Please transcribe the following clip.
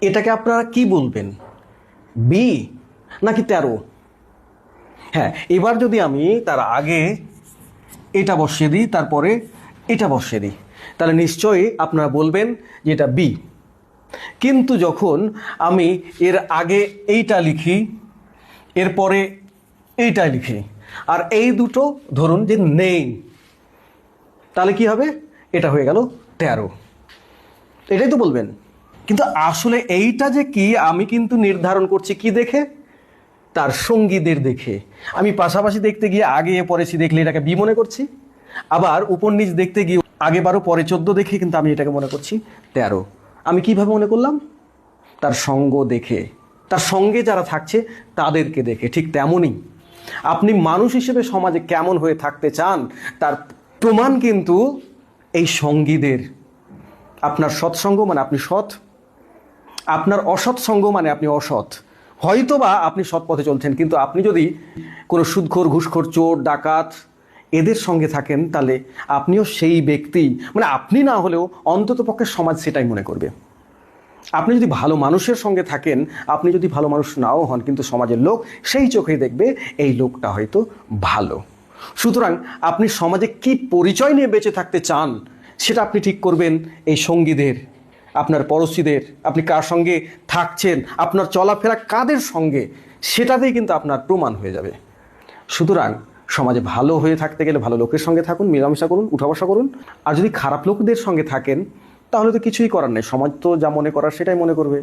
এটাকে আপনারা কি বলবেন, বি নাকি 13? হ্যাঁ, এবার যদি আমি তার আগে এটা বসিয়ে দিই, তারপরে এটা বসিয়ে দিই, তাহলে নিশ্চয়ই আপনারা বলবেন যে এটা বি। কিন্তু যখন আমি এর আগে এইটা লিখি, এরপরে এইটা লিখি, আর এই দুটো ধরুন যে নেই, তাহলে কি হবে? এটা হয়ে গেল 13। এটাই তো বলবেন। কিন্তু আসলে এইটা যে কি, আমি কিন্তু নির্ধারণ করছি কি দেখে? তার সঙ্গীদের দেখে। আমি পাশাপাশি দেখতে গিয়ে আগে পড়েছি দেখলে এটাকে বি মনে করছি, আবার উপর নিচ দেখতে গিয়ে আগে 12 পরে 14 দেখে কিন্তু আমি এটাকে মনে করছি 13। আমি কিভাবে মনে করলাম? তার সঙ্গ দেখে, তার সঙ্গে যারা থাকছে তাদেরকে দেখে। ঠিক তেমনই আপনি মানুষ হিসেবে সমাজে কেমন হয়ে থাকতে চান তার প্রমাণ কিন্তু এই সঙ্গীদের। আপনার সৎসঙ্গ মানে আপনি সৎ, আপনার অসৎ সঙ্গ মানে আপনি অসৎ। হয়তোবা আপনি সৎ পথে চলছেন, কিন্তু আপনি যদি কোনো সুদখোর, ঘুষখোর, চোর, ডাকাত এদের সঙ্গে থাকেন, তাহলে আপনিও সেই ব্যক্তি, মানে আপনি না হলেও অন্ততপক্ষে সমাজ সেটাই মনে করবে। আপনি যদি ভালো মানুষের সঙ্গে থাকেন, আপনি যদি ভালো মানুষ নাও হন, কিন্তু সমাজের লোক সেই চোখেই দেখবে এই লোকটা হয়তো ভালো। সুতরাং আপনি সমাজে কি পরিচয় নিয়ে বেঁচে থাকতে চান সেটা আপনি ঠিক করবেন এই সঙ্গীদের, আপনার পড়োশীদের, আপনি কার সঙ্গে থাকছেন, আপনার চলাফেরা কাদের সঙ্গে, সেটাতেই কিন্তু আপনার প্রমাণ হয়ে যাবে। সুতরাং সমাজে ভালো হয়ে থাকতে গেলে ভালো লোকের সঙ্গে থাকুন, মেলামেশা করুন, উঠা বসা করুন। আর যদি খারাপ লোকদের সঙ্গে থাকেন তাহলে তো কিছুই করার নেই, সমাজ তো যা মনে করার সেটাই মনে করবে।